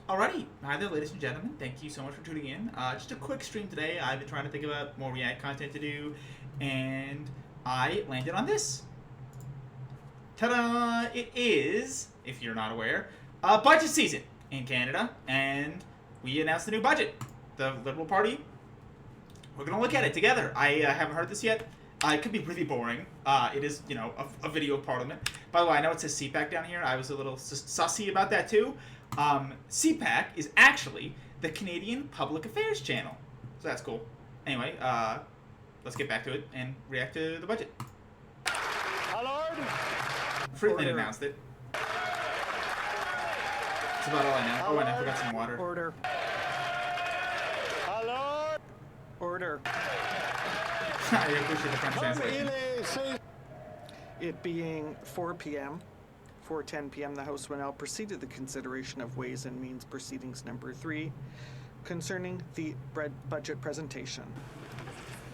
Alrighty, hi there, ladies and gentlemen. Thank you so much for tuning in. Just a quick stream today. I've been trying to think about more React content to do, and I landed on this. Ta-da! It is, if you're not aware, budget season in Canada, and we announced the new budget. The Liberal Party, we're going to look at it together. I haven't heard this yet. It could be really boring. It is, a video of Parliament. By the way, I know it says CPAC down here. I was a little sussy about that too. CPAC is actually the Canadian Public Affairs Channel. So that's cool. Anyway, let's get back to it and react to the budget. My lord. Freeland announced it. That's about all I know. Oh, and I forgot some water. Order. My lord. Order. I appreciate the French translation. It being 4 p.m., 4:10 p.m., the House will now proceed to the consideration of Ways and Means Proceedings Number 3 concerning the budget presentation.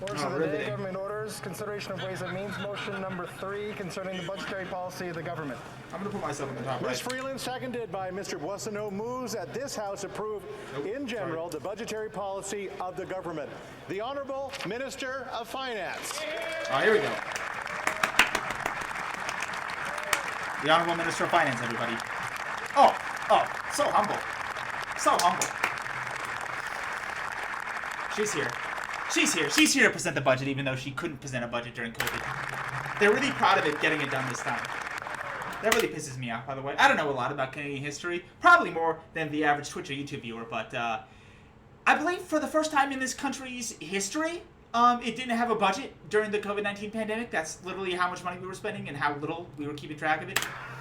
Orders of the day, government orders, consideration of Ways and Means, motion number 3 concerning the budgetary policy of the government. I'm going to put myself in the top right. Ms. Freeland, seconded by Mr. Boissonneau, moves that this House approve in general the budgetary policy of the government. The Honourable Minister of Finance. Here we go. The Honourable Minister of Finance, everybody. Oh, so humble. So humble. She's here. She's here to present the budget, even though she couldn't present a budget during COVID. They're really proud of it getting it done this time. That really pisses me off, by the way. I don't know a lot about Canadian history, probably more than the average Twitch or YouTube viewer, but I believe for the first time in this country's history, it didn't have a budget during the COVID-19 pandemic. That's literally how much money we were spending and how little we were keeping track of it.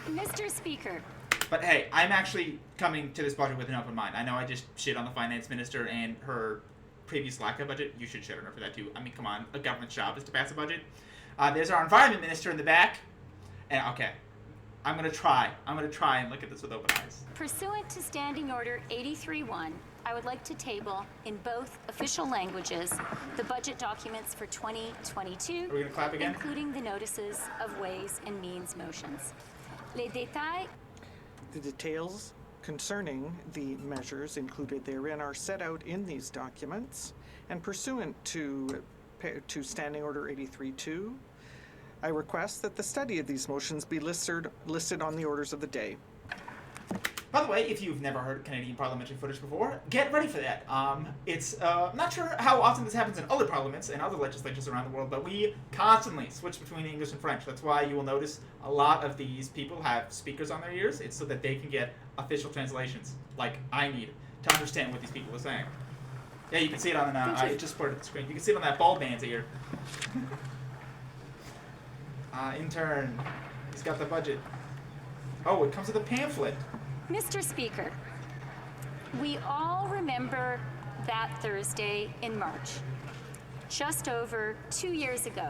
Mr. Speaker. But hey, I'm actually coming to this budget with an open mind. I know I just shit on the finance minister and her previous lack of budget. You should shit on her for that too. I mean, come on. A government's job is to pass a budget. There's our environment minister in the back. And okay, I'm going to try and look at this with open eyes. Pursuant to Standing Order 83-1, I would like to table in both official languages the budget documents for 2022, Are we going to clap again? including the notices of Ways and Means motions. Les détails. The details concerning the measures included therein are set out in these documents, and pursuant to Standing Order 83-2, I request that the study of these motions be listed on the orders of the day. By the way, if you've never heard Canadian parliamentary footage before, get ready for that. I'm not sure how often this happens in other parliaments and other legislatures around the world, but we constantly switch between English and French. That's why you will notice a lot of these people have speakers on their ears. It's so that they can get official translations, like I need, to understand what these people are saying. Yeah, you can see it on, I just put it on the screen. You can see it on that bald man's ear. Intern, he's got the budget. Oh, it comes with a pamphlet. Mr. Speaker, we all remember that Thursday in March, just over 2 years ago,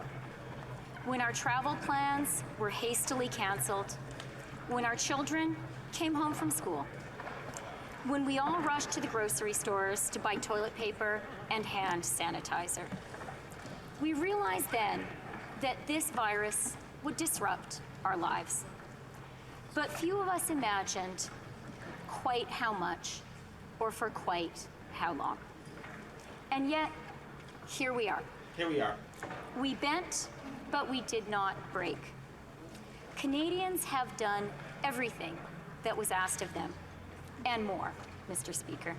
when our travel plans were hastily canceled, when our children came home from school, when we all rushed to the grocery stores to buy toilet paper and hand sanitizer. We realized then that this virus would disrupt our lives. But few of us imagined quite how much, or for quite how long. And yet, here we are. Here we are. We bent, but we did not break. Canadians have done everything that was asked of them, and more, Mr. Speaker.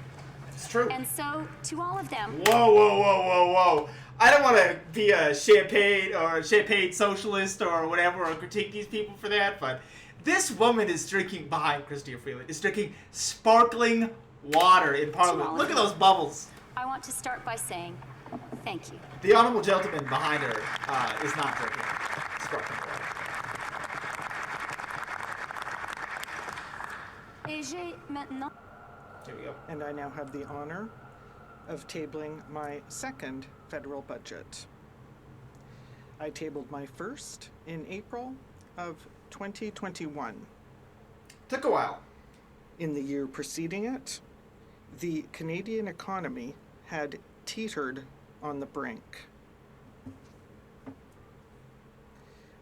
It's true. And so, to all of them... Whoa. I don't want to be a champagne socialist or whatever, or critique these people for that, but this woman is drinking, behind Chrystia Freeland, is drinking sparkling water in Parliament. Look at those bubbles. I want to start by saying thank you. The honourable gentleman behind her is not drinking sparkling water. Et j'ai maintenant... Here we go. And I now have the honor of tabling my second federal budget. I tabled my first in April of 2021. Took a while. In the year preceding it, the Canadian economy had teetered on the brink.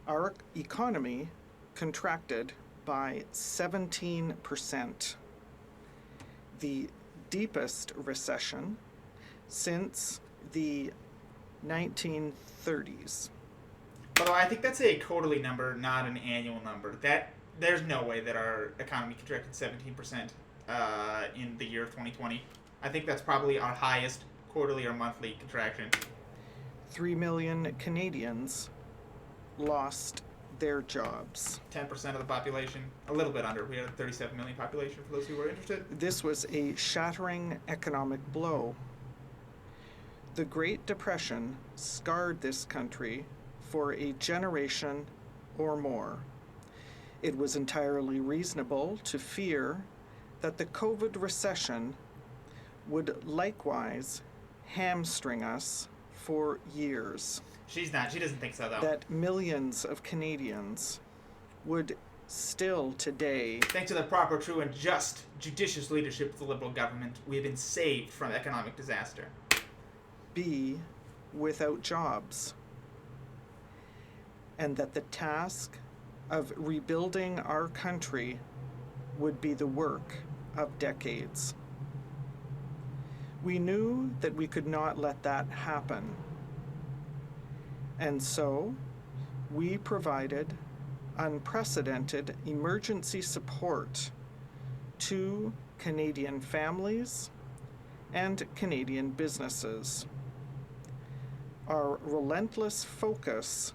Our economy contracted by 17%. the deepest recession since the 1930s. Although I think that's a quarterly number, not an annual number. There's no way that our economy contracted 17% in the year of 2020. I think that's probably our highest quarterly or monthly contraction. 3 million Canadians lost their jobs. 10% of the population, a little bit under. We had a 37 million population for those who were interested. This was a shattering economic blow. The Great Depression scarred this country for a generation or more. It was entirely reasonable to fear that the COVID recession would likewise hamstring us for years. She doesn't think so, though. That millions of Canadians would still today, Thanks to the proper, true, and just judicious leadership of the Liberal government, we have been saved from economic disaster. be without jobs. And that the task of rebuilding our country would be the work of decades. We knew that we could not let that happen. And so, we provided unprecedented emergency support to Canadian families and Canadian businesses. Our relentless focus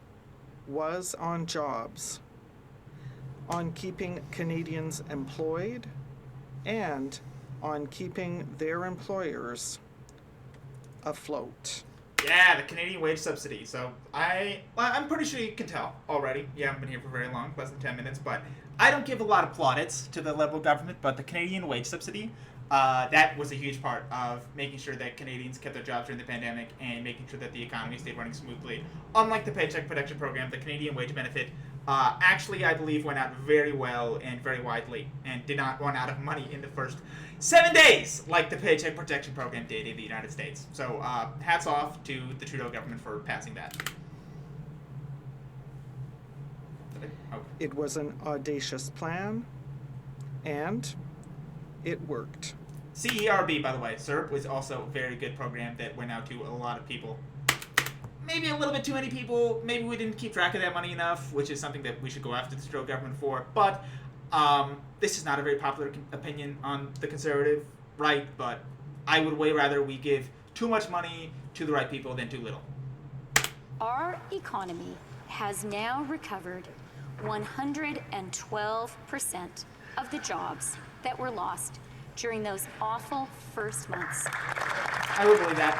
was on jobs, on keeping Canadians employed, and on keeping their employers afloat. Yeah, the Canadian wage subsidy. So I'm pretty sure you can tell already. You haven't been here for very long, less than 10 minutes, but I don't give a lot of plaudits to the Liberal government, but the Canadian wage subsidy, that was a huge part of making sure that Canadians kept their jobs during the pandemic and making sure that the economy stayed running smoothly. Unlike the Paycheck Protection Program, the Canadian wage benefit actually, I believe, went out very well and very widely and did not run out of money in the first 7 days like the Paycheck Protection Program did in the United States. So hats off to the Trudeau government for passing that. It was an audacious plan, and it worked. CERB, by the way, CERB was also a very good program that went out to a lot of people. Maybe a little bit too many people. Maybe we didn't keep track of that money enough, which is something that we should go after the Trudeau government for. But this is not a very popular opinion on the Conservative right, but I would way rather we give too much money to the right people than too little. Our economy has now recovered 112% of the jobs that were lost during those awful first months. I would believe that.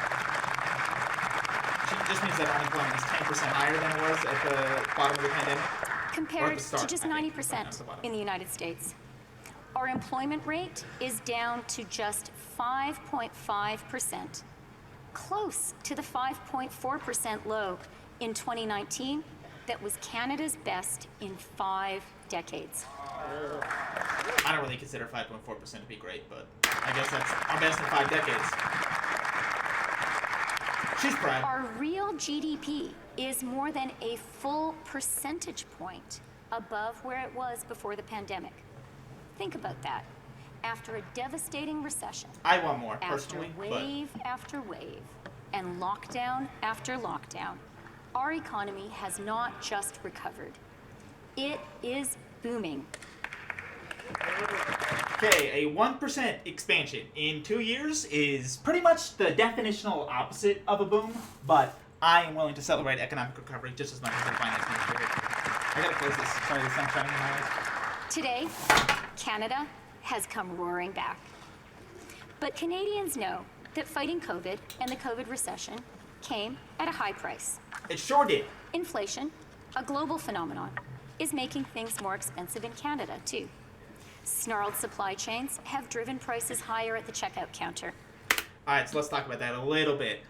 It just means that unemployment is 10% higher than it was at the bottom of the pandemic. Compared start, to just I think, 90% in the United States. Our employment rate is down to just 5.5%, close to the 5.4% low in 2019 that was Canada's best in 5 decades. I don't really consider 5.4% to be great, but I guess that's our best in 5 decades. She's proud. Our real GDP is more than a full percentage point above where it was before the pandemic. Think about that. After a devastating recession, I want more, after personally. wave after wave, and lockdown after lockdown, our economy has not just recovered. It is booming. Okay, a 1% expansion in 2 years is pretty much the definitional opposite of a boom, but I am willing to celebrate economic recovery just as much as the finance minister did. I gotta close this. Sorry, the sun's shining in my eyes. Today, Canada has come roaring back. But Canadians know that fighting COVID and the COVID recession came at a high price. It sure did. Inflation, a global phenomenon, is making things more expensive in Canada, too. Snarled supply chains have driven prices higher at the checkout counter. All right, so let's talk about that a little bit.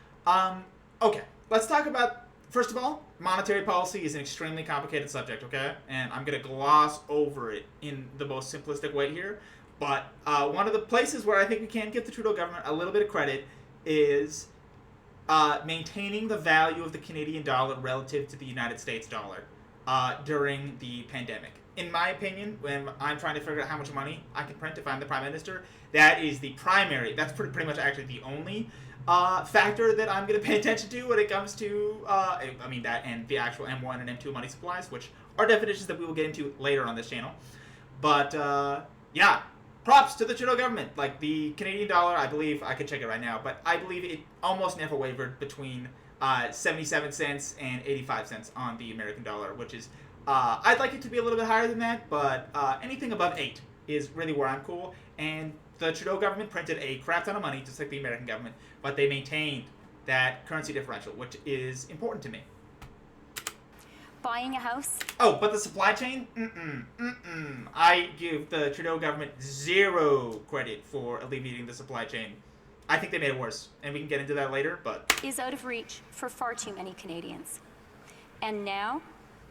Okay, let's talk about, first of all, monetary policy is an extremely complicated subject, okay? And I'm going to gloss over it in the most simplistic way here. But one of the places where I think we can give the Trudeau government a little bit of credit is maintaining the value of the Canadian dollar relative to the United States dollar during the pandemic. in my opinion, when I'm trying to figure out how much money I can print if I'm the prime minister, that is the primary. That's pretty much actually the only factor that I'm going to pay attention to when it comes to, that and the actual M1 and M2 money supplies, which are definitions that we will get into later on this channel. But, yeah, props to the Trudeau government. Like, the Canadian dollar, I believe, I could check it right now, but I believe it almost never wavered between 77 cents and 85 cents on the American dollar, which is, I'd like it to be a little bit higher than that, but anything above 8 is really where I'm cool. And the Trudeau government printed a crap ton of money, just like the American government, but they maintained that currency differential, which is important to me. Buying a house? Oh, but the supply chain? I give the Trudeau government zero credit for alleviating the supply chain. I think they made it worse, and we can get into that later, but... Is out of reach for far too many Canadians. And now,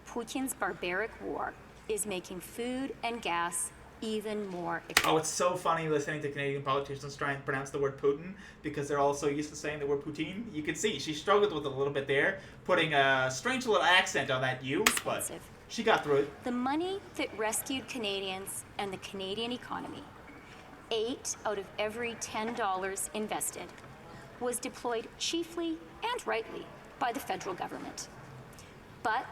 Putin's barbaric war is making food and gas even more expensive. Oh, it's so funny listening to Canadian politicians try and pronounce the word Putin because they're all so used to saying the word Poutine. You can see she struggled with it a little bit there, putting a strange little accent on that U, but she got through it. The money that rescued Canadians and the Canadian economy, 8 out of every $10 invested, was deployed chiefly and rightly by the federal government. But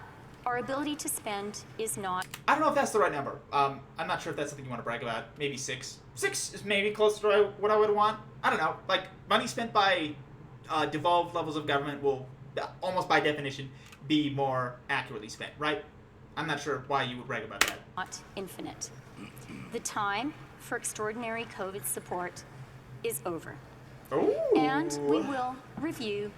our ability to spend is not. I don't know if that's the right number. I'm not sure if that's something you want to brag about. Maybe 6. 6 is maybe close to what I would want. I don't know. Like, money spent by devolved levels of government will, almost by definition, be more accurately spent, right? I'm not sure why you would brag about that. Not infinite. The time for extraordinary COVID support is over. Ooh. And we will review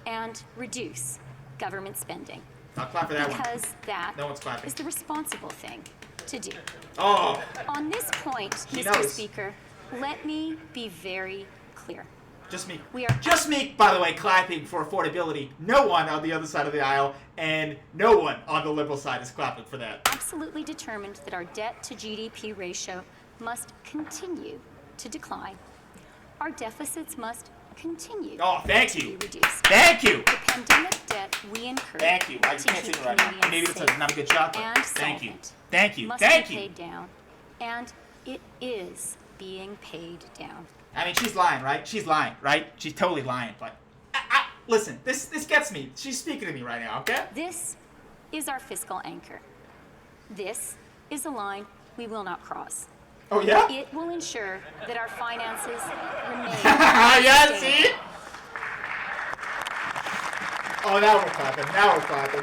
and reduce government spending. I'll clap for that one. Because that No one's clapping. is the responsible thing to do. Oh! On this point, She Mr. knows. Speaker, let me be very clear. Just me. We are Just me, by the way, clapping for affordability. No one on the other side of the aisle, and no one on the Liberal side is clapping for that. absolutely determined that our debt to GDP ratio must continue to decline. Our deficits must continue Oh, thank to be you. reduced. Thank you. The pandemic debt we incurred Thank you. I to can't see keep it right now. Canadians Maybe it's safe not a good shot, but and thank you. solvent Thank you. must Thank be you. paid down, and it is being paid down. I mean, she's lying, right? She's lying, right? She's totally lying, but... listen, this gets me. She's speaking to me right now, okay? This is our fiscal anchor. This is a line we will not cross. Oh, yeah? It will ensure that our finances remain Yeah, stable. see? Oh, now we're clapping. Now we're clapping.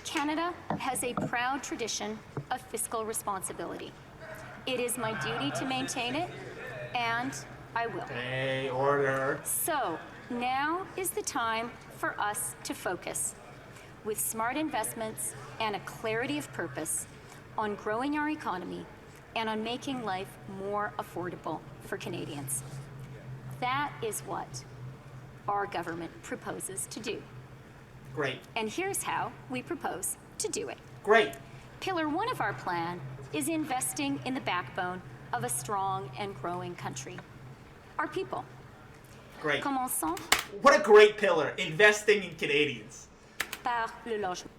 Canada has a proud tradition of fiscal responsibility. It is my duty to maintain it, and I will. Hey, order. So, now is the time for us to focus, with smart investments and a clarity of purpose, on growing our economy and on making life more affordable for Canadians. That is what our government proposes to do. Great. And here's how we propose to do it. Great. Pillar 1 of our plan is investing in the backbone of a strong and growing country, our people. Great. Commençons What a great pillar. Investing in Canadians. par le logement.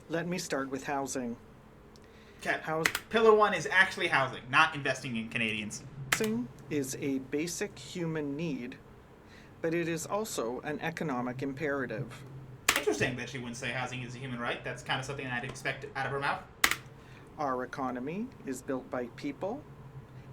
Let me start with housing. Okay. Housing Pillar 1 is actually housing, not investing in Canadians. is a basic human need, but it is also an economic imperative. Interesting that she wouldn't say housing is a human right. That's kind of something I'd expect out of her mouth. Our economy is built by people,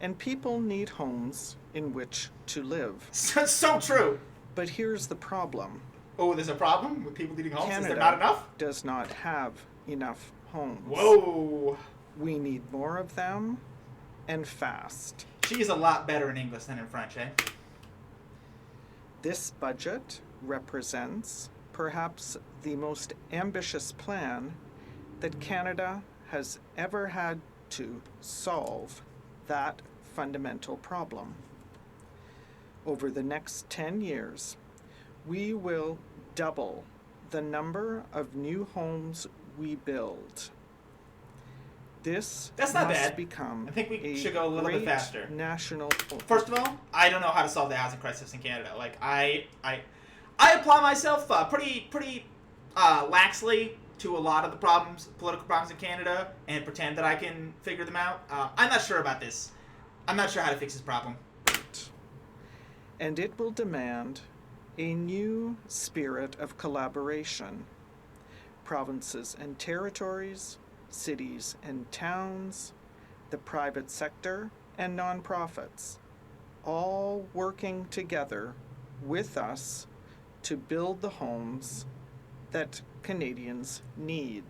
and people need homes in which to live. So true. But here's the problem. Oh, there's a problem with people needing homes? Is Canada there not enough? does not have enough homes. Whoa. We need more of them, and fast. She's a lot better in English than in French, eh? This budget represents perhaps the most ambitious plan that Canada has ever had to solve that fundamental problem. Over the next 10 years, we will double the number of new homes we build. This That's not must bad. become I think we a should go a little bit great faster. national. First of all, I don't know how to solve the housing crisis in Canada. Like, I apply myself pretty laxly to a lot of the political problems in Canada, and pretend that I can figure them out. I'm not sure about this. I'm not sure how to fix this problem. And it will demand a new spirit of collaboration. Provinces and territories, cities and towns, the private sector and nonprofits, all working together with us to build the homes that Canadians need.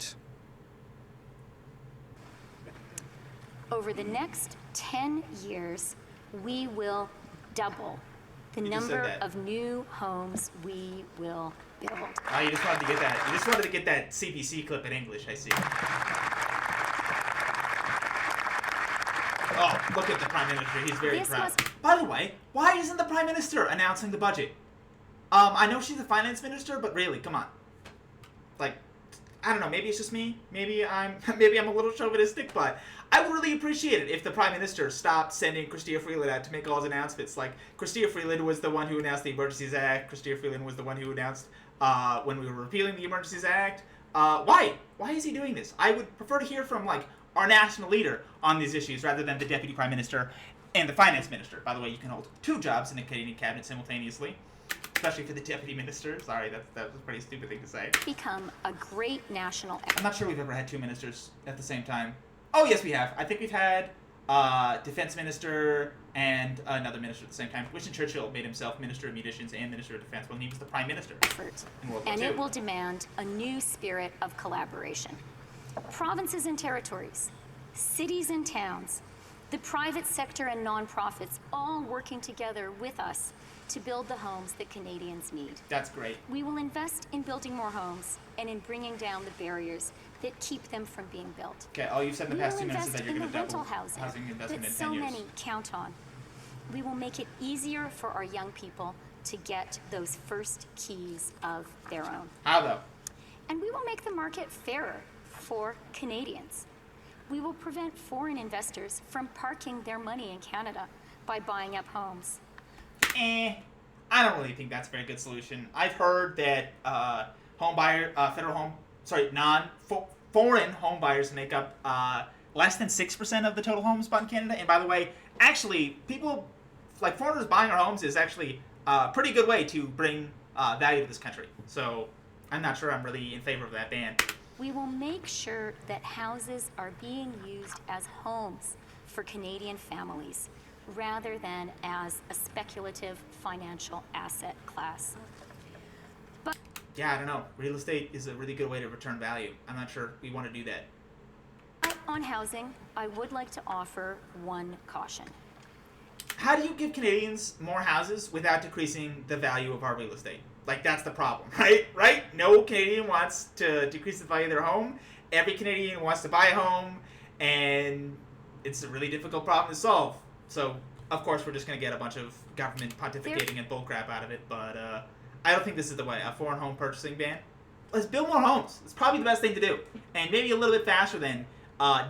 Over the next 10 years, we will double the You just said number that. of new homes we will build. Oh, you just wanted to get that. You just wanted to get that CBC clip in English. I see. Oh, look at the Prime Minister. He's very This proud. must- By the way, why isn't the Prime Minister announcing the budget? I know she's the Finance Minister, but really, come on. Like, I don't know. Maybe it's just me. Maybe I'm a little chauvinistic, but I would really appreciate it if the Prime Minister stopped sending Chrystia Freeland out to make all his announcements. Like, Chrystia Freeland was the one who announced the Emergencies Act. Chrystia Freeland was the one who announced when we were repealing the Emergencies Act. Why? Why is he doing this? I would prefer to hear from, like, our national leader on these issues rather than the Deputy Prime Minister and the Finance Minister. By the way, you can hold two jobs in the Canadian Cabinet simultaneously, especially for the Deputy Minister. Sorry, that was a pretty stupid thing to say. Become a great national I'm effort. not sure we've ever had two ministers at the same time. Oh, yes, we have. I think we've had Defense Minister and another minister at the same time. Winston Churchill made himself Minister of Munitions and Minister of Defense when he was the Prime Minister in World War And II. it will demand a new spirit of collaboration. Provinces and territories, cities and towns, the private sector and nonprofits all working together with us to build the homes that Canadians need. That's great. We will invest in building more homes and in bringing down the barriers that keep them from being built. Okay, all you've said in the We past will 2 minutes is invest that you're in going the to double rental housing housing investment that in so 10 years. many count on. We will make it easier for our young people to get those first keys of their own. How, though? And we will make the market fairer for Canadians. We will prevent foreign investors from parking their money in Canada by buying up homes. I don't really think that's a very good solution. I've heard that foreign home buyers make up less than 6% of the total homes bought in Canada. And by the way, actually, people like foreigners buying our homes is actually a pretty good way to bring value to this country. So I'm not sure I'm really in favor of that ban. We will make sure that houses are being used as homes for Canadian families rather than as a speculative financial asset class. But Yeah, I don't know. Real estate is a really good way to return value. I'm not sure we want to do that. on housing, I would like to offer one caution. How do you give Canadians more houses without decreasing the value of our real estate? Like, that's the problem, right? Right? No Canadian wants to decrease the value of their home. Every Canadian wants to buy a home, and it's a really difficult problem to solve. So, of course, we're just going to get a bunch of government pontificating and bullcrap out of it, but I don't think this is the way. A foreign home purchasing ban? Let's build more homes. It's probably the best thing to do. And maybe a little bit faster than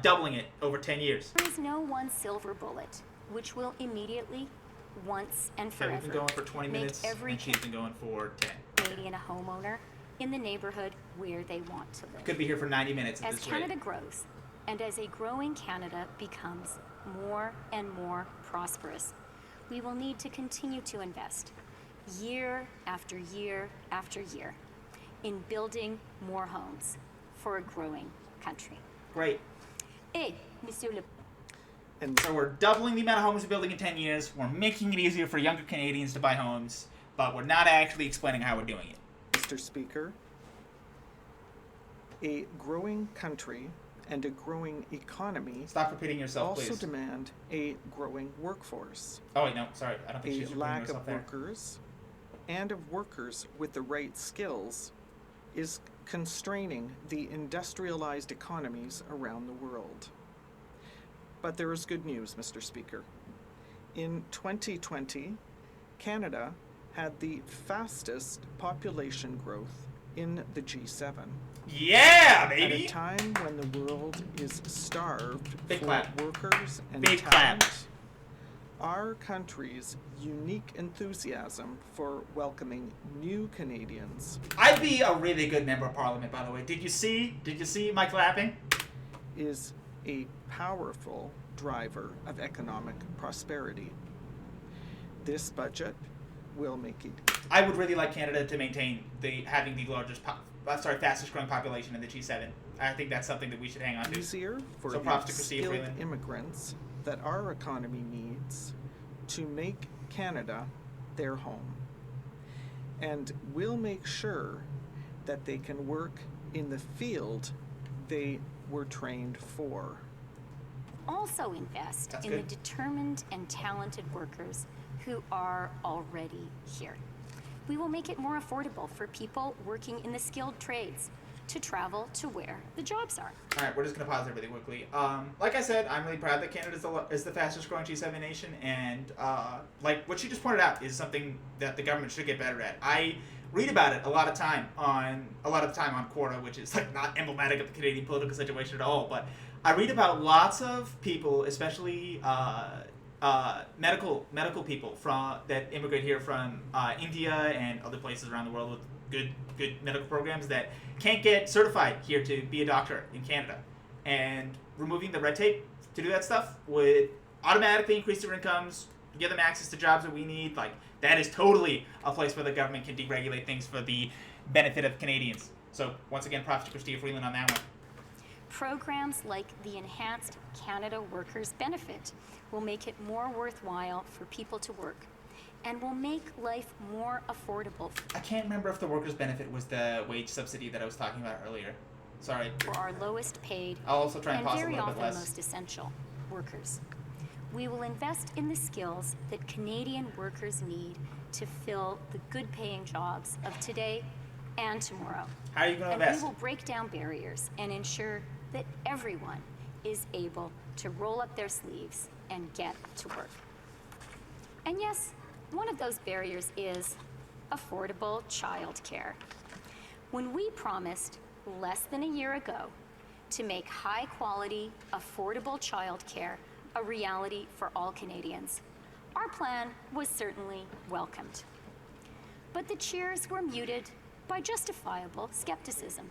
doubling it over 10 years. There is no one silver bullet which will immediately, once and Okay, forever, we've been going for 20 make minutes, every and she's been going for 10. Canadian a homeowner in the neighborhood where they want to live. Could be here for 90 minutes at As this Canada rate. grows, and as a growing Canada becomes more and more prosperous, we will need to continue to invest year after year after year in building more homes for a growing country. Great. Et, Monsieur le And So we're doubling the amount of homes we're building in 10 years. We're making it easier for younger Canadians to buy homes, but we're not actually explaining how we're doing it. Mr. Speaker, a growing country and a growing economy Stop repeating yourself, also please. demand a growing workforce. Oh, wait, no, sorry. I don't think A she's repeating lack herself of there. workers and of workers with the right skills is constraining the industrialized economies around the world. But there is good news, Mr. Speaker. In 2020, Canada had the fastest population growth in the G7. Yeah, At a baby! time when the world is starved Big for clap. workers and Big clap. talent, our country's unique enthusiasm for welcoming new Canadians I'd be a really good member of Parliament, by the way. Did you see my clapping? is a powerful driver of economic prosperity. This budget will make it I would really like Canada to maintain having the fastest growing population in the G7. I think that's something that we should hang on to. easier for So the props to Christia skilled Freeland. immigrants that our economy needs to make Canada their home. And we'll make sure that they can work in the field they were trained for. Also invest That's in good. the determined and talented workers who are already here. We will make it more affordable for people working in the skilled trades to travel to where the jobs are. All right, we're just going to pause there really quickly. Like I said, I'm really proud that Canada is the fastest growing G7 nation, and like what she just pointed out is something that the government should get better at. I read about it a lot of the time on Quora, which is like not emblematic of the Canadian political situation at all, but I read about lots of people, especially medical people that immigrate here from India and other places around the world with good medical programs that can't get certified here to be a doctor in Canada. And removing the red tape to do that stuff would automatically increase their incomes, give them access to jobs that we need. Like, that is totally a place where the government can deregulate things for the benefit of Canadians. So, once again, props to Christia Freeland on that one. Programs like the Enhanced Canada Workers Benefit will make it more worthwhile for people to work and will make life more affordable I can't remember if the workers' benefit was the wage subsidy that I was talking about earlier. Sorry. for our lowest paid I'll also try and and pause a very little bit often less. most essential workers. We will invest in the skills that Canadian workers need to fill the good paying jobs of today and tomorrow. How are you going to And invest? we will break down barriers and ensure that everyone is able to roll up their sleeves and get to work. And yes, one of those barriers is affordable childcare. When we promised less than a year ago to make high quality, affordable childcare a reality for all Canadians, our plan was certainly welcomed. But the cheers were muted by justifiable skepticism.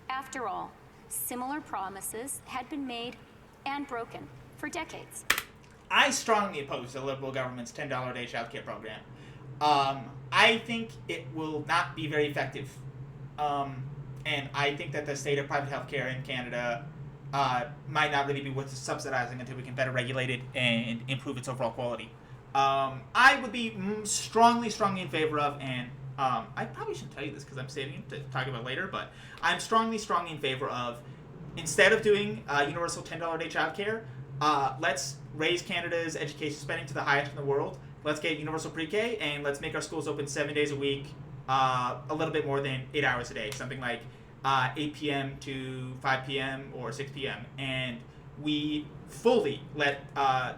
After all, similar promises had been made and broken for decades. I strongly oppose the Liberal government's $10 a day childcare program. I think it will not be very effective. And I think that the state of private healthcare in Canada might not really be worth subsidizing until we can better regulate it and improve its overall quality. I would be strongly in favor of, and I probably shouldn't tell you this because I'm saving it to talk about later, but I'm strongly in favor of, instead of doing universal $10 a day childcare, let's raise Canada's education spending to the highest in the world. Let's get universal pre-K, and let's make our schools open 7 days a week, a little bit more than 8 hours a day, something like 8 p.m. to 5 p.m. or 6 p.m. And we fully let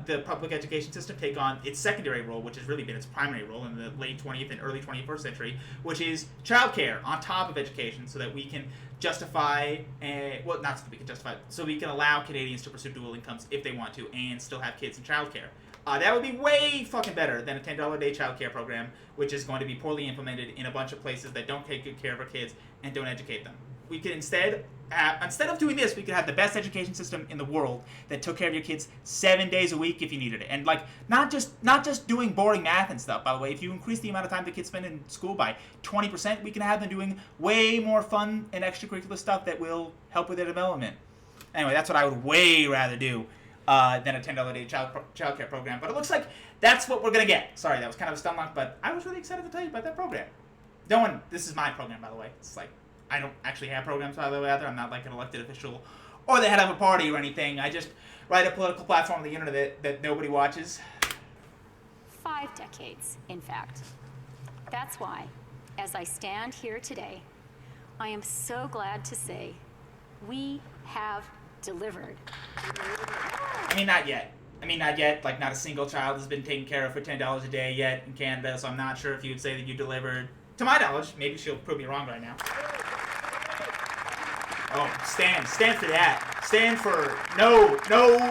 the public education system take on its secondary role, which has really been its primary role in the late 20th and early 21st century, which is childcare on top of education, so that we can justify, not so that we can justify, so we can allow Canadians to pursue dual incomes if they want to and still have kids in childcare. That would be way fucking better than a $10 a day childcare program, which is going to be poorly implemented in a bunch of places that don't take good care of our kids and don't educate them. We could instead of doing this, we could have the best education system in the world that took care of your kids 7 days a week if you needed it. And like, not just doing boring math and stuff, by the way. If you increase the amount of time the kids spend in school by 20%, we can have them doing way more fun and extracurricular stuff that will help with their development. Anyway, that's what I would way rather do than a $10 a day childcare program. But it looks like that's what we're going to get. Sorry, that was kind of a stomach, but I was really excited to tell you about that program. This is my program, by the way. It's like, I don't actually have programs, by the way, out there. I'm not like an elected official or the head of a party or anything. I just write a political platform on the internet that nobody watches. 5 decades, in fact. That's why, as I stand here today, I am so glad to say we have delivered. I mean, not yet. Like, not a single child has been taken care of for $10 a day yet in Canada, so I'm not sure if you would say that you delivered. To my knowledge, maybe she'll prove me wrong right now. Oh, stand for that. Stand for no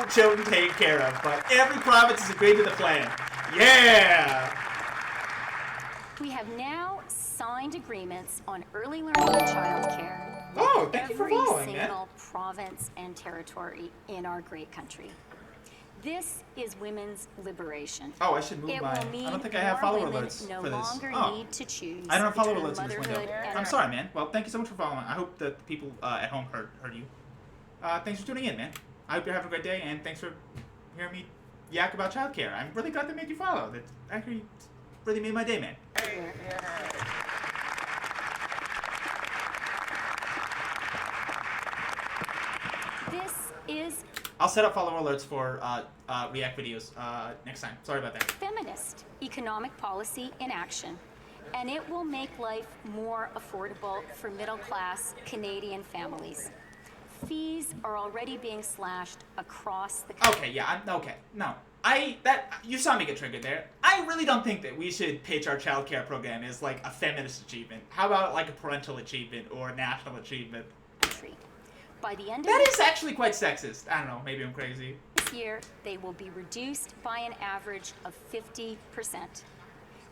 children taken care of, but every province has agreed to the plan. Yeah! We have now signed agreements on early learning and childcare. Oh, thank you for Every following, man. single province and territory in our great country. This is women's liberation. Oh, I should move It my... will mean I don't think I have more follower women alerts no for this. longer Oh. need to choose I don't have follower between alerts in this window. motherhood and I'm sorry, man. Well, thank you so much for following. I hope that the people at home heard you. Thanks for tuning in, man. I hope you're having a great day, and thanks for hearing me yak about childcare. I'm really glad that made you follow. That actually really made my day, man. This is I'll set up follower alerts for React videos next time. Sorry about that. feminist economic policy in action, and it will make life more affordable for middle-class Canadian families. Fees are already being slashed across the country. Okay, yeah, okay. No. You saw me get triggered there. I really don't think that we should pitch our childcare program as like a feminist achievement. How about like a parental achievement or a national achievement? By the end of That is actually quite sexist. I don't know, maybe I'm crazy. this year, they will be reduced by an average of 50%.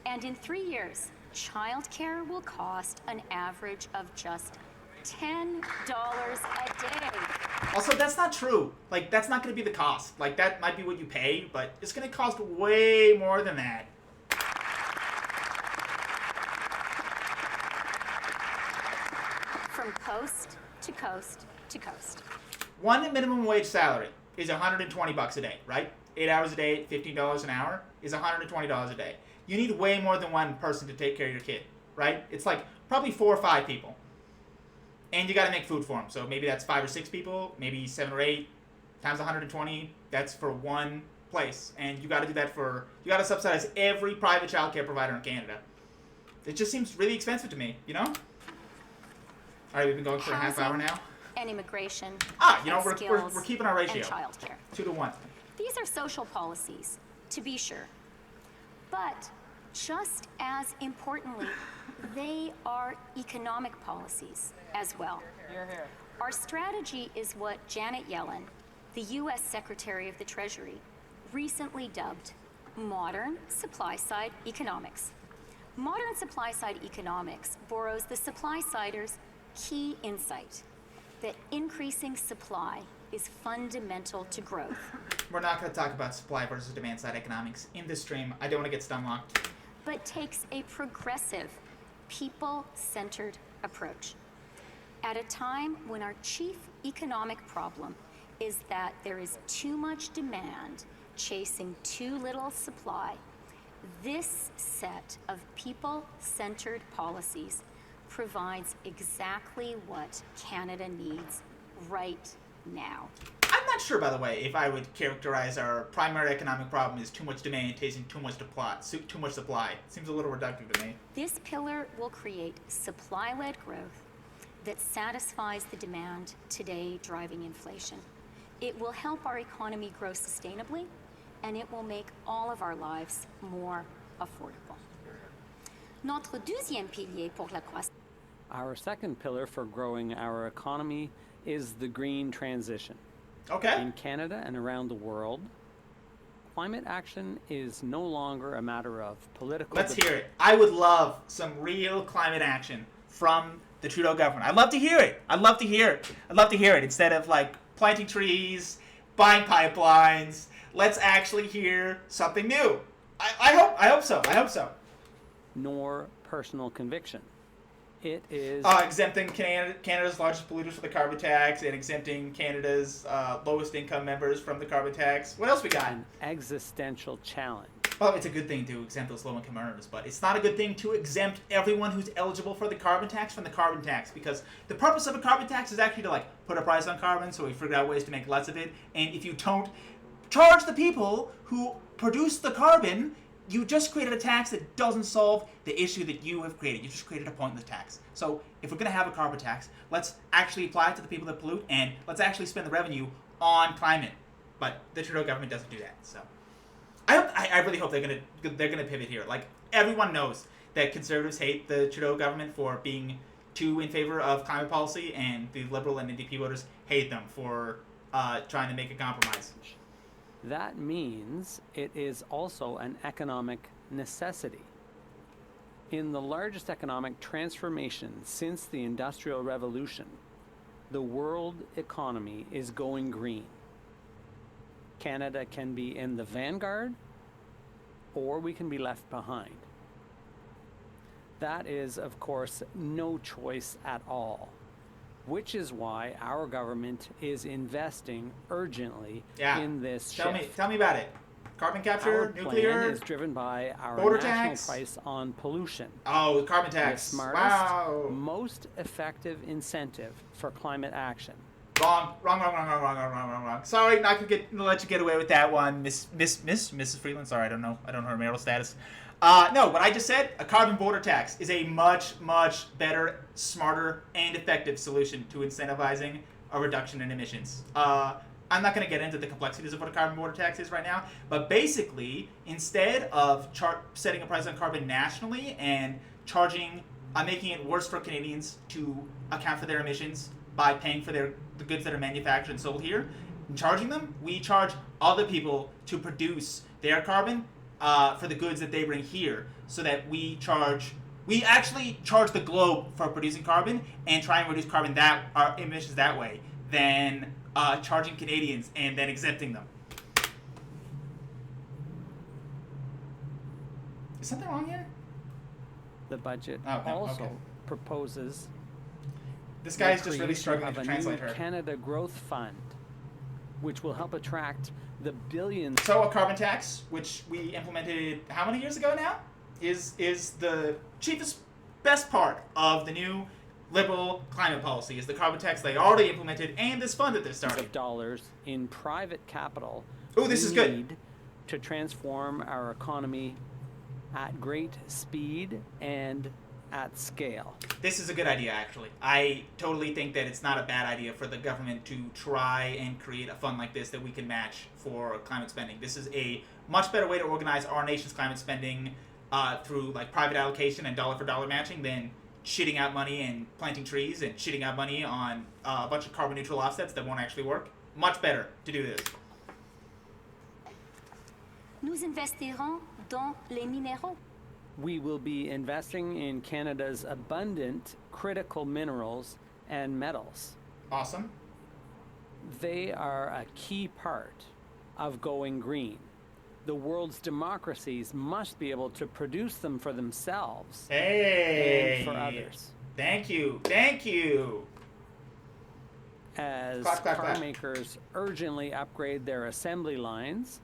And in 3 years, childcare will cost an average of just $10 a day. Also, that's not true. Like, that's not going to be the cost. Like, that might be what you pay, but it's going to cost way more than that. From coast to coast to coast. One minimum wage salary is $120 a day, right? 8 hours a day, $15 an hour is $120 a day. You need way more than one person to take care of your kid, right? It's like probably 4 or 5 people. And you got to make food for them. So maybe that's 5 or 6 people, maybe 7 or 8 times 120. That's for one place. And you got to do that you got to subsidize every private childcare provider in Canada. It just seems really expensive to me, you know? All right, we've been going for a half hour now. And immigration. We're keeping our ratio. And childcare. 2 to 1. These are social policies, to be sure. But just as importantly, they are economic policies as well. Our strategy is what Janet Yellen, the U.S. Secretary of the Treasury, recently dubbed modern supply-side economics. Modern supply-side economics borrows the supply-sider's key insight that increasing supply is fundamental to growth. We're not going to talk about supply versus demand side economics in this stream. I don't want to get stun locked. But takes a progressive, people-centered approach. At a time when our chief economic problem is that there is too much demand chasing too little supply, this set of people-centered policies provides exactly what Canada needs right now. I'm not sure, by the way, if I would characterize our primary economic problem as too much demand chasing too much supply. Seems a little reductive to me. This pillar will create supply-led growth that satisfies the demand today driving inflation. It will help our economy grow sustainably, and it will make all of our lives more affordable. Notre deuxième pilier pour la croissance. Our second pillar for growing our economy is the green transition. Okay. In Canada and around the world, climate action is no longer a matter of political... Let's hear it. I would love some real climate action from the Trudeau government. I'd love to hear it. I'd love to hear it. Instead of like planting trees, buying pipelines, let's actually hear something new. I hope so. Nor personal conviction. It is... exempting Canada's largest polluters from the carbon tax and exempting Canada's lowest income members from the carbon tax. What else we got? an existential challenge. Well, it's a good thing to exempt those low income earners, but it's not a good thing to exempt everyone who's eligible for the carbon tax from the carbon tax, because the purpose of a carbon tax is actually to like put a price on carbon, so we figure out ways to make less of it. And if you don't charge the people who produce the carbon, you just created a tax that doesn't solve the issue that you have created. You just created a pointless tax. So if we're going to have a carbon tax, let's actually apply it to the people that pollute, and let's actually spend the revenue on climate. But the Trudeau government doesn't do that. So I really hope they're gonna pivot here. Like, everyone knows that conservatives hate the Trudeau government for being two in favor of climate policy, and the Liberal and NDP voters hate them for trying to make a compromise. That means it is also an economic necessity. In the largest economic transformation since the Industrial Revolution, the world economy is going green. Canada can be in the vanguard, or we can be left behind. That is, of course, no choice at all, which is why our government is investing urgently in this shift. Tell me about it. Carbon capture, Our nuclear. plan is driven by our border national tax. price on pollution. Oh, carbon The tax. smartest, Wow. most effective incentive for climate action. Wrong. Sorry, not gonna let you get away with that one, Mrs. Freeland. Sorry, I don't know her marital status. No, what I just said, a carbon border tax is a much better, smarter, and effective solution to incentivizing a reduction in emissions. I'm not going to get into the complexities of what a carbon border tax is right now, but basically, instead of setting a price on carbon nationally and making it worse for Canadians to account for their emissions by paying for the goods that are manufactured and sold here, and charging them, we charge other people to produce their carbon for the goods that they bring here, so that we actually charge the globe for producing carbon and try and reduce our emissions that way, than charging Canadians and then exempting them. Is something wrong here? The budget Oh, no, also okay. proposes This guy's the just really creation struggling of to a translate new her. Canada Growth Fund, which will help attract the billions. So a carbon tax, which we implemented how many years ago now, is the best part of the new Liberal climate policy, is the carbon tax they already implemented and this fund that they're starting. Of dollars in private capital. Ooh, this is we good. need to transform our economy at great speed and at scale. This is a good idea, actually. I totally think that it's not a bad idea for the government to try and create a fund like this that we can match for climate spending. This is a much better way to organize our nation's climate spending through like private allocation and dollar for dollar matching than shitting out money and planting trees and shitting out money on a bunch of carbon neutral offsets that won't actually work. Much better to do this. Nous investirons dans les minéraux. We will be investing in Canada's abundant critical minerals and metals. Awesome. They are a key part of going green. The world's democracies must be able to produce them for themselves Hey. and for others. Thank you. As Clap. car makers urgently upgrade their assembly lines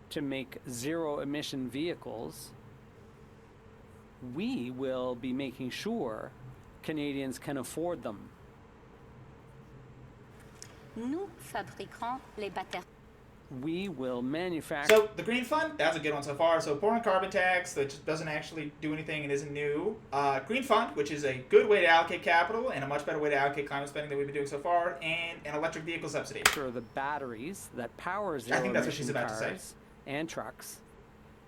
to make zero-emission vehicles, we will be making sure Canadians can afford them. Nous fabriquerons les batteries. We will manufacture. So the Green Fund, that's a good one so far. So pouring carbon tax that just doesn't actually do anything and isn't new. Green Fund, which is a good way to allocate capital and a much better way to allocate climate spending than we've been doing so far, and an electric vehicle subsidy. The batteries that power I think that's what she's zero-emission about to say. cars and trucks,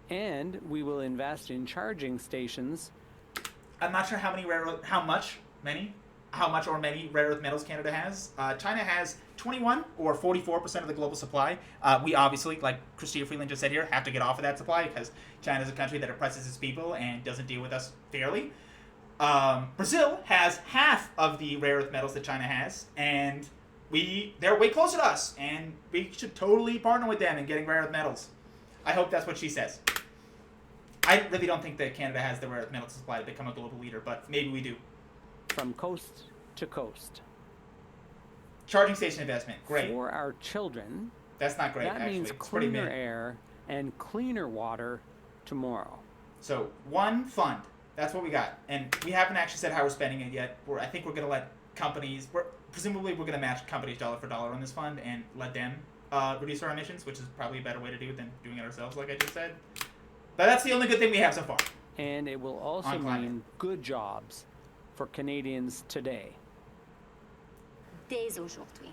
and we will invest in charging stations. I'm not sure how many rare earth metals Canada has. China has 21 or 44% of the global supply. We obviously, like Christia Freeland just said here, have to get off of that supply because China is a country that oppresses its people and doesn't deal with us fairly. Brazil has half of the rare earth metals that China has, and they're way closer to us, and we should totally partner with them in getting rare earth metals. I hope that's what she says. I really don't think that Canada has the rare earth metal supply to become a global leader, but maybe we do. From coast to coast. Charging station investment, great. For our children, That's not great, that actually. means It's pretty cleaner mid. air and cleaner water tomorrow. So, one fund. That's what we got. And we haven't actually said how we're spending it yet. I think we're going to let companies... Presumably, we're going to match companies dollar for dollar on this fund and let them reduce our emissions, which is probably a better way to do it than doing it ourselves, like I just said. But that's the only good thing we have so far. And it will also On climate. mean good jobs for Canadians today. Dès aujourd'hui.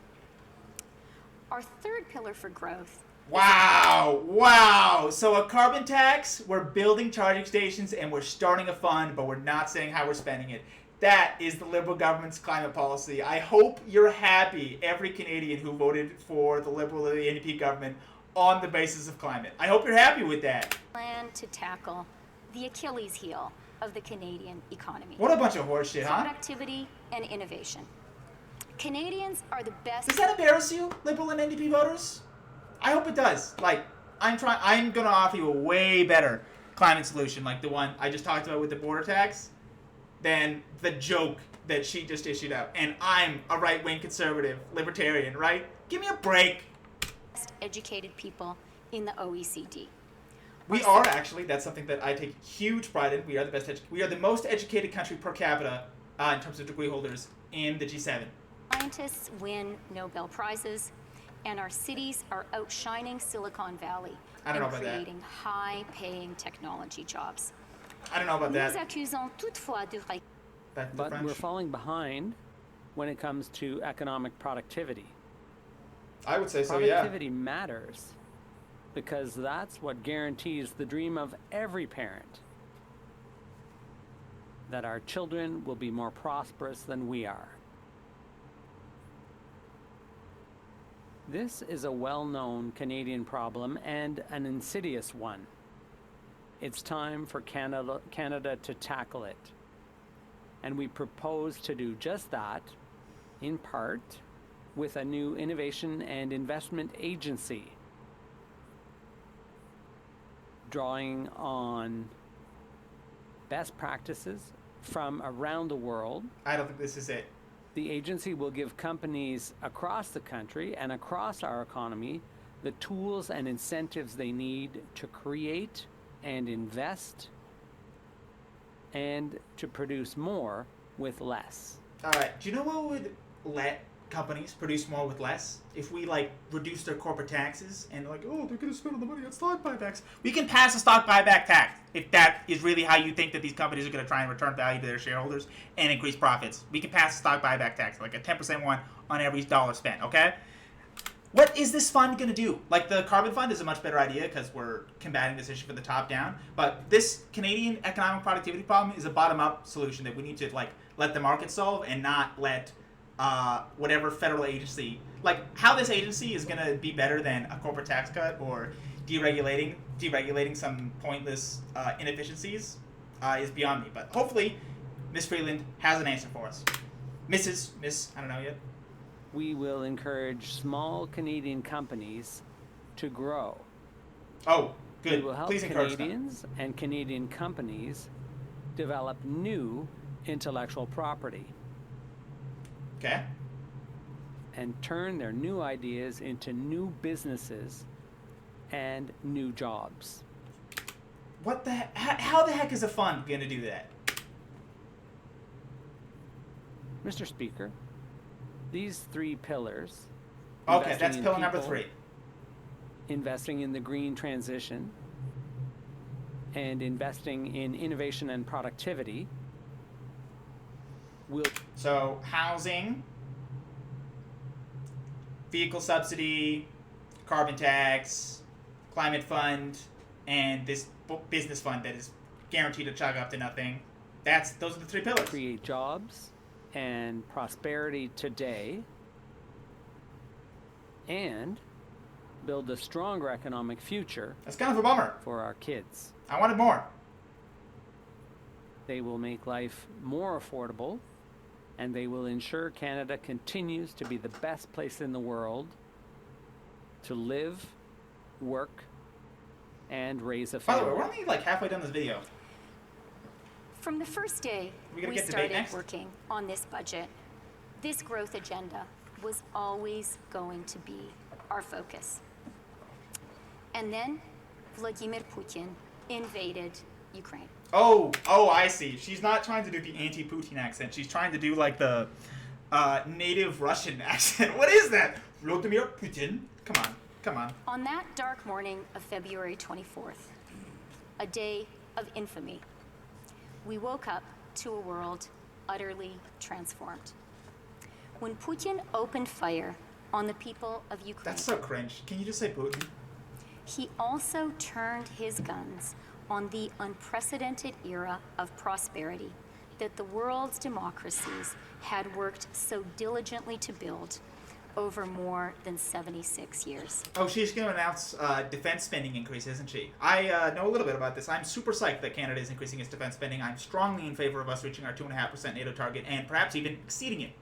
Our third pillar for growth. Wow. So a carbon tax, we're building charging stations, and we're starting a fund, but we're not saying how we're spending it. That is the Liberal government's climate policy. I hope you're happy, every Canadian who voted for the Liberal or the NDP government on the basis of climate. I hope you're happy with that. Plan to tackle the Achilles heel of the Canadian economy. What a bunch of horseshit, huh? Productivity and innovation. Canadians are the best. Does that embarrass you, Liberal and NDP voters? I hope it does. Like, I'm gonna offer you a way better climate solution, like the one I just talked about with the border tax, than the joke that she just issued out. And I'm a right-wing conservative libertarian, right? Give me a break. Educated people in the OECD. We are actually. That's something that I take huge pride in. We are the best. We are the most educated country per capita in terms of degree holders in the G7. Scientists win Nobel Prizes, and our cities are outshining Silicon Valley I don't know about that. creating high-paying technology jobs. I don't know about Nous that. accusons toutefois de Back to the But French. we're falling behind when it comes to economic productivity. I would say so, yeah. Productivity matters because that's what guarantees the dream of every parent, that our children will be more prosperous than we are. This is a well-known Canadian problem and an insidious one. It's time for Canada to tackle it. And we propose to do just that, in part, with a new innovation and investment agency, drawing on best practices from around the world. I don't think this is it. The agency will give companies across the country and across our economy the tools and incentives they need to create and invest and to produce more with less. All right. Do you know what would let companies produce more with less? If we like reduce their corporate taxes and like, oh, they're going to spend all the money on stock buybacks. We can pass a stock buyback tax if that is really how you think that these companies are going to try and return value to their shareholders and increase profits. We can pass a stock buyback tax, like a 10% one on every dollar spent. Okay. What is this fund going to do? Like, the carbon fund is a much better idea because we're combating this issue from the top down. But this Canadian economic productivity problem is a bottom-up solution that we need to, like, let the market solve and not let whatever federal agency... Like, how this agency is going to be better than a corporate tax cut or deregulating some pointless inefficiencies is beyond me. But hopefully, Ms. Freeland has an answer for us. Miss, I don't know yet. We will encourage small Canadian companies to grow. Oh, good. We will help Please encourage them. Canadians and Canadian companies develop new intellectual property Okay. and turn their new ideas into new businesses and new jobs. What the heck? How the heck is a fund going to do that? Mr. Speaker, these three pillars, Okay, investing that's in pillar number people, 3. investing in the green transition, and investing in innovation and productivity, will So, housing, vehicle subsidy, carbon tax, climate fund, and this business fund that is guaranteed to chug up to nothing. Those are the 3 pillars. create jobs and prosperity today and build a stronger economic future That's kind of a bummer. for our kids. I wanted more. They will make life more affordable, and they will ensure Canada continues to be the best place in the world to live, work, and raise a By the way, family. we're only like halfway done this video. From the first day We gonna we get debate started next? working on this budget, this growth agenda was always going to be our focus. And then Vladimir Putin invaded Ukraine. Oh, I see. She's not trying to do the anti-Putin accent. She's trying to do like the native Russian accent. What is that? Vladimir Putin. Come on. On that dark morning of February 24th, a day of infamy, we woke up to a world utterly transformed. When Putin opened fire on the people of Ukraine, That's so cringe. Can you just say Putin? he also turned his guns on the unprecedented era of prosperity that the world's democracies had worked so diligently to build over more than 76 years. Oh, she's going to announce defense spending increase, isn't she? I know a little bit about this. I'm super psyched that Canada is increasing its defense spending. I'm strongly in favor of us reaching our 2.5% NATO target and perhaps even exceeding it.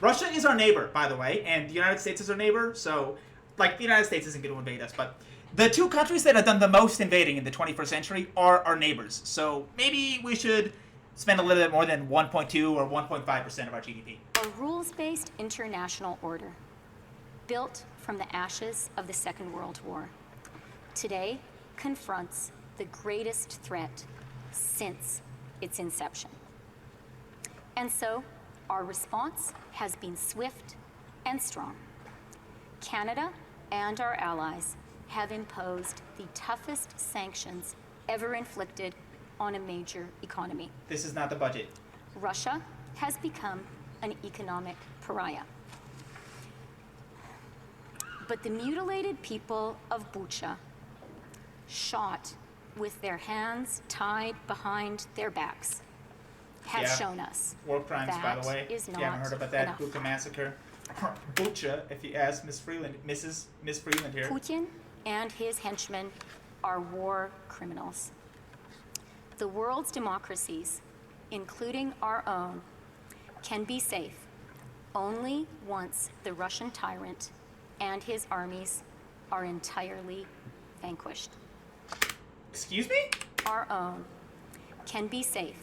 Russia is our neighbor, by the way, and the United States is our neighbor, so, like, the United States isn't going to invade us, but the two countries that have done the most invading in the 21st century are our neighbors, so maybe we should spend a little bit more than 1.2 or 1.5% of our GDP. A rules-based international order built from the ashes of the Second World War today confronts the greatest threat since its inception. And so, our response has been swift and strong. Canada and our allies have imposed the toughest sanctions ever inflicted on a major economy. This is not the budget. Russia has become an economic pariah. But the mutilated people of Bucha, shot with their hands tied behind their backs, have shown us war crimes, by the way. is If you haven't not heard about that, enough. Bucha massacre. Bucha, if you ask Miss Freeland here. Putin and his henchmen are war criminals. The world's democracies, including our own, can be safe only once the Russian tyrant and his armies are entirely vanquished. Excuse me? Our own can be safe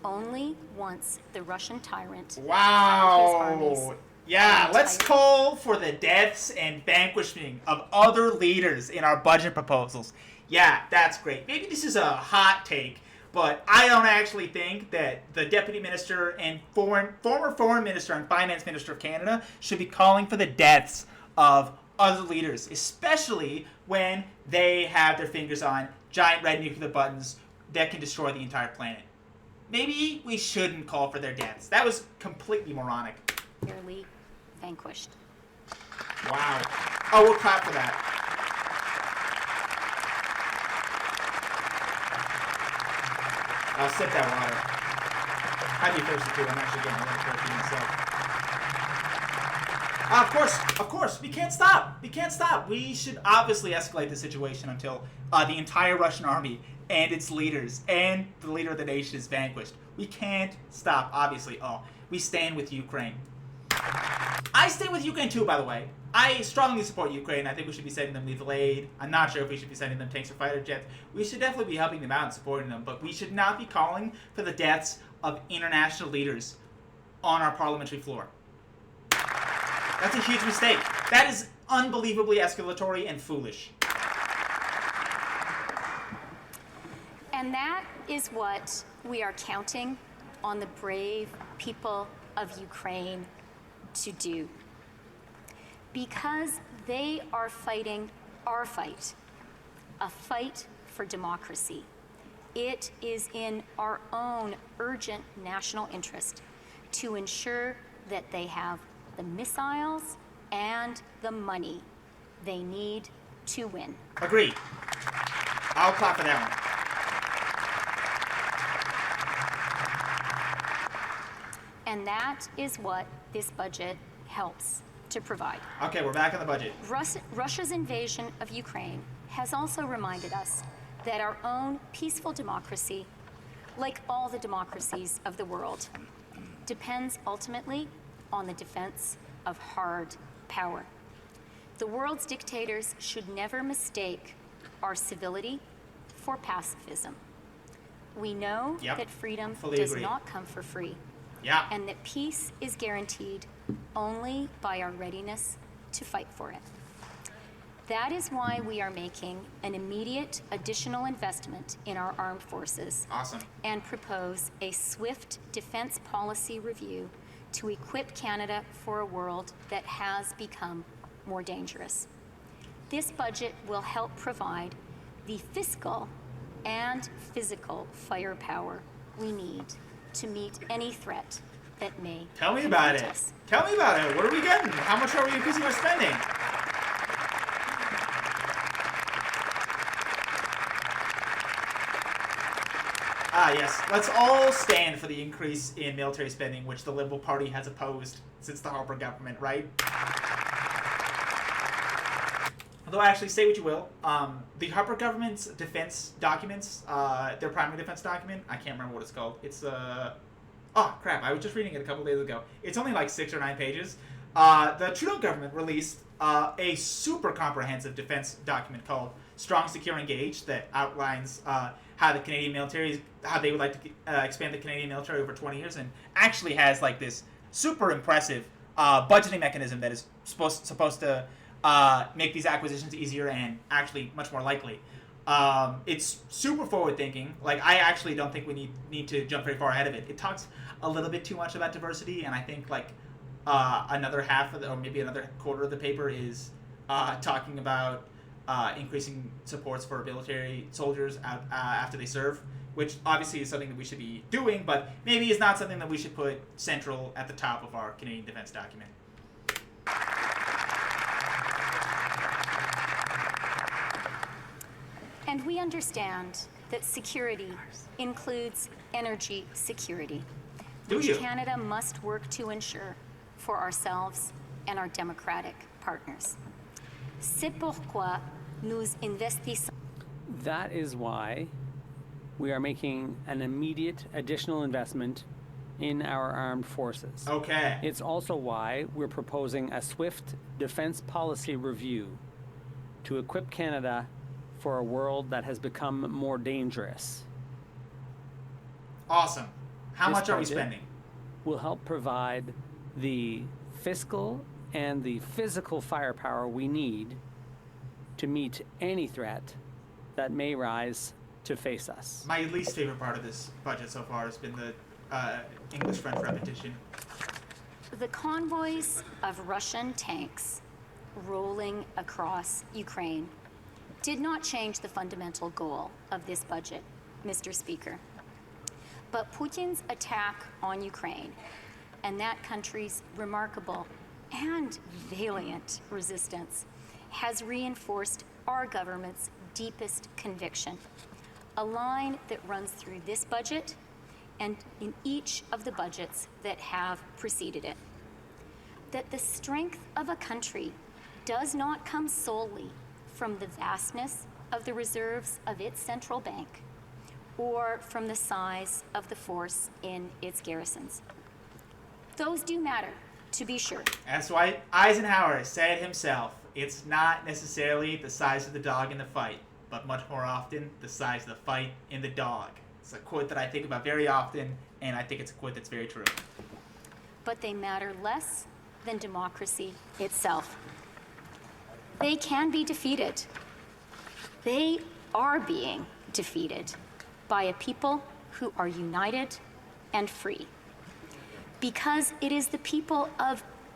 only once the Russian tyrant and his Wow. armies Yeah, are let's entirely call for the deaths and vanquishing of other leaders in our budget proposals. Yeah, that's great. Maybe this is a hot take, but I don't actually think that the Deputy Minister and former Foreign Minister and Finance Minister of Canada should be calling for the deaths of other leaders, especially when they have their fingers on giant red nuclear buttons that can destroy the entire planet. Maybe we shouldn't call for their deaths. That was completely moronic. entirely vanquished. Wow. Oh, we'll clap for that. I'll sip that water. I'd be thirsty too. I'm actually getting a little thirsty myself. Of course, we can't stop. We can't stop. We should obviously escalate the situation until the entire Russian army and its leaders and the leader of the nation is vanquished. We can't stop, obviously. Oh, we stand with Ukraine. I stand with Ukraine too, by the way. I strongly support Ukraine. I think we should be sending them lethal aid. I'm not sure if we should be sending them tanks or fighter jets. We should definitely be helping them out and supporting them, but we should not be calling for the deaths of international leaders on our parliamentary floor. That's a huge mistake. That is unbelievably escalatory and foolish. And that is what we are counting on the brave people of Ukraine to do. Because they are fighting our fight, a fight for democracy. It is in our own urgent national interest to ensure that they have the missiles and the money they need to win. Agreed. I'll clap for that one. And that is what this budget helps to provide. Okay, we're back on the budget. Russia's invasion of Ukraine has also reminded us that our own peaceful democracy, like all the democracies of the world, depends ultimately on the defense of hard power. The world's dictators should never mistake our civility for pacifism. We know that freedom does agree. not come for free. Yeah. And that peace is guaranteed only by our readiness to fight for it. That is why we are making an immediate additional investment in our armed forces. Awesome. And propose a swift defense policy review to equip Canada for a world that has become more dangerous. This budget will help provide the fiscal and physical firepower we need to meet any threat that may Tell me about confront it. us. Tell me about it. What are we getting? How much are we increasing our spending? Yes. Let's all stand for the increase in military spending, which the Liberal Party has opposed since the Harper government, right? Although, actually, say what you will, the Harper government's defense documents, their primary defense document, I can't remember what it's called. It's, oh, crap, I was just reading it a couple days ago. It's only like 6 or 9 pages. The Trudeau government released a super comprehensive defense document called Strong, Secure, Engaged that outlines how the Canadian military, how they would like to expand the Canadian military over 20 years, and actually has like this super impressive budgeting mechanism that is supposed to make these acquisitions easier and actually much more likely. It's super forward thinking. Like, I actually don't think we need to jump very far ahead of it. It talks a little bit too much about diversity, and I think like another half of or maybe another quarter of the paper is talking about increasing supports for military soldiers after they serve, which obviously is something that we should be doing, but maybe is not something that we should put central at the top of our Canadian defense document. And we understand that security includes energy security, which Canada must work to ensure for ourselves and our democratic partners. C'est pourquoi nous investissons. That is why we are making an immediate additional investment in our armed forces. Okay. It's also why we're proposing a swift defense policy review to equip Canada for a world that has become more dangerous. Awesome. How This much are we budget spending? will help provide the fiscal and the physical firepower we need to meet any threat that may rise to face us. My least favorite part of this budget so far has been the English-French repetition. The convoys of Russian tanks rolling across Ukraine did not change the fundamental goal of this budget, Mr. Speaker. But Putin's attack on Ukraine and that country's remarkable and valiant resistance has reinforced our government's deepest conviction, a line that runs through this budget and in each of the budgets that have preceded it, that the strength of a country does not come solely from the vastness of the reserves of its central bank or from the size of the force in its garrisons. Those do matter, to be sure. That's why Eisenhower said himself, it's not necessarily the size of the dog in the fight, but much more often the size of the fight in the dog. It's a quote that I think about very often, and I think it's a quote that's very true. But they matter less than democracy itself. They can be defeated. They are being defeated by a people who are united and free. Because it is the people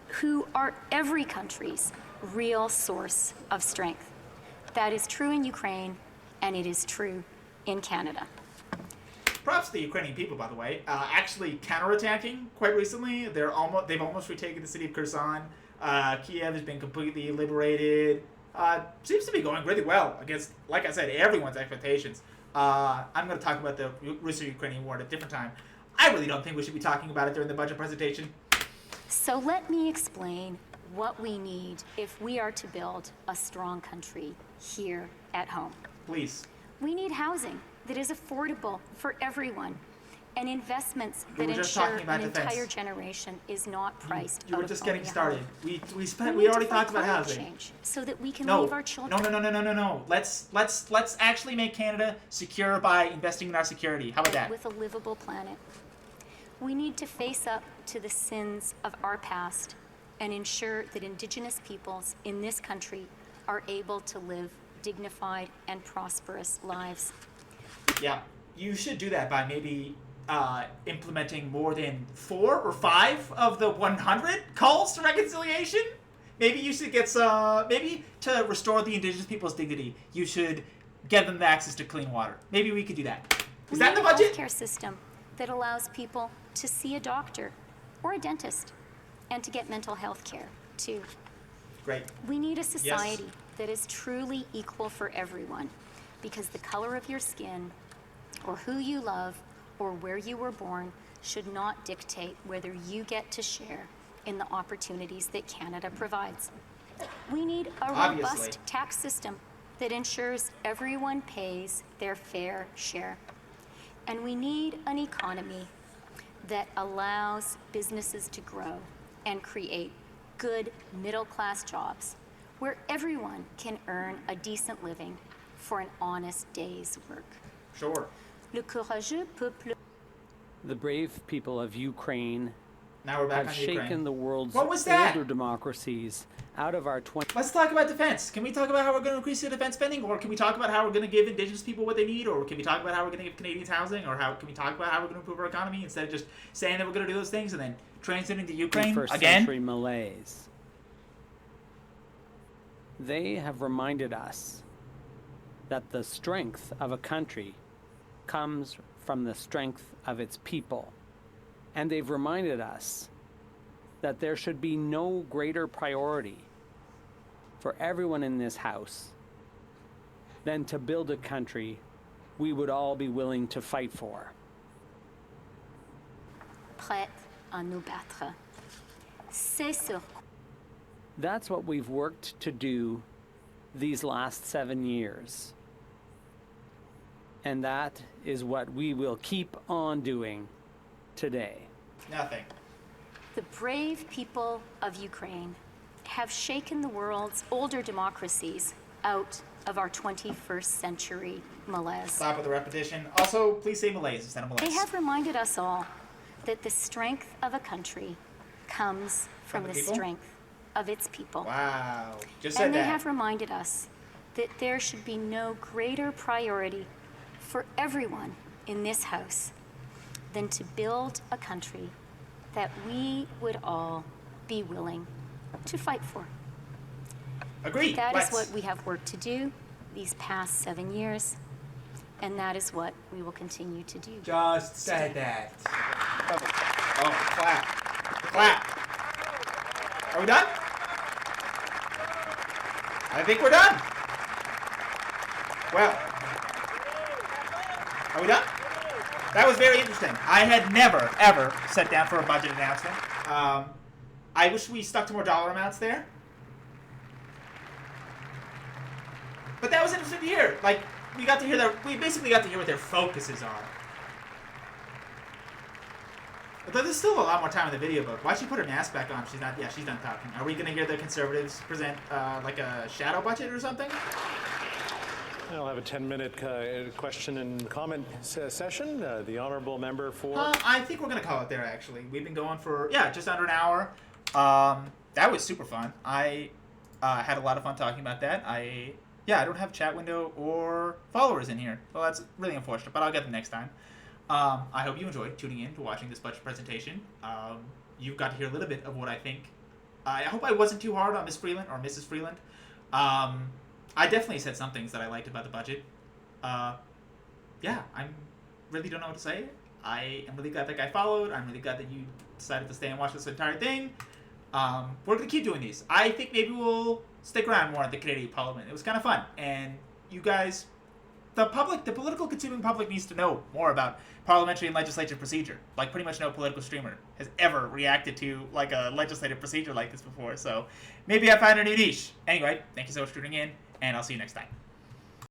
who are every country's real source of strength. That is true in Ukraine, and it is true in Canada. Props to the Ukrainian people, by the way. Actually counterattacking quite recently. They've almost retaken the city of Kherson. Kiev has been completely liberated. Seems to be going really well against, like I said, everyone's expectations. I'm going to talk about the Russo-Ukrainian war at a different time. I really don't think we should be talking about it during the budget presentation. So let me explain what we need if we are to build a strong country here at home. Please. We need housing that is affordable for everyone and investments that just ensure talking about an defense. entire generation is not priced You were out of just getting owning a started. home. We need already to talked fight about climate housing. change so that we can No. leave our children. No. Let's actually make Canada secure by investing in our security. How about that? With a livable planet. We need to face up to the sins of our past and ensure that Indigenous peoples in this country are able to live dignified and prosperous lives. Yeah, you should do that by maybe implementing more than 4 or 5 of the 100 calls to reconciliation. Maybe you should get some. Maybe to restore the Indigenous people's dignity, you should get them access to clean water. Maybe we could do that. Is that in the We need budget? a healthcare system that allows people to see a doctor or a dentist and to get mental health care too. Great. We need a society that is truly equal for everyone, because the color of your skin or who you love or where you were born should not dictate whether you get to share in the opportunities that Canada provides. We need a Obviously. robust tax system that ensures everyone pays their fair share. And we need an economy that allows businesses to grow and create good middle-class jobs where everyone can earn a decent living for an honest day's work. Sure. Le courageux peuple. The brave people of Ukraine Now we're back have on shaken Ukraine. the world's What was that? older democracies out of our 20. Let's talk about defense. Can we talk about how we're going to increase the defense spending? Or can we talk about how we're going to give Indigenous people what they need? Or can we talk about how we're going to give Canadians housing? Or how can we talk about how we're going to improve our economy instead of just saying that we're going to do those things and then transiting to Ukraine 21st again? century malaise. They have reminded us that the strength of a country comes from the strength of its people. And they've reminded us that there should be no greater priority for everyone in this house than to build a country we would all be willing to fight for. Prête à nous battre. C'est sur That's what we've worked to do these last 7 years. And that is what we will keep on doing today. Nothing. The brave people of Ukraine have shaken the world's older democracies out of our 21st century malaise. Stop with the repetition. Also, please say malaise instead of malaise. They have reminded us all that the strength of a country comes from the the people? strength of its people. Wow. Just said And they that. have reminded us that there should be no greater priority for everyone in this house than to build a country that we would all be willing to fight for. Agreed. That is Let's. what we have worked to do these past 7 years, and that is what we will continue to do. Just said that. Oh, clap. Clap. Are we done? I think we're done. Well. Are we done? That was very interesting. I had never, ever sat down for a budget announcement. I wish we stuck to more dollar amounts there. But that was interesting to hear. Like, we basically got to hear what their focuses are. But there's still a lot more time in the video, but why'd she put her mask back on? She's done talking. Are we going to hear the Conservatives present, like a shadow budget or something? I'll have a 10-minute question and comment session. The honourable member for... I think we're going to call it there, actually. We've been going for, just under an hour. That was super fun. I had a lot of fun talking about that. I don't have chat window or followers in here. Well, that's really unfortunate, but I'll get them next time. I hope you enjoyed tuning in to watching this budget presentation. You've got to hear a little bit of what I think. I hope I wasn't too hard on Ms. Freeland or Mrs. Freeland. I definitely said some things that I liked about the budget. I really don't know what to say. I am really glad that guy followed. I'm really glad that you decided to stay and watch this entire thing. We're going to keep doing these. I think maybe we'll stick around more at the Canadian Parliament. It was kind of fun. And you guys, the political consuming public needs to know more about parliamentary and legislative procedure. Like, pretty much no political streamer has ever reacted to, like, a legislative procedure like this before. So maybe I found a new niche. Anyway, thank you so much for tuning in, and I'll see you next time.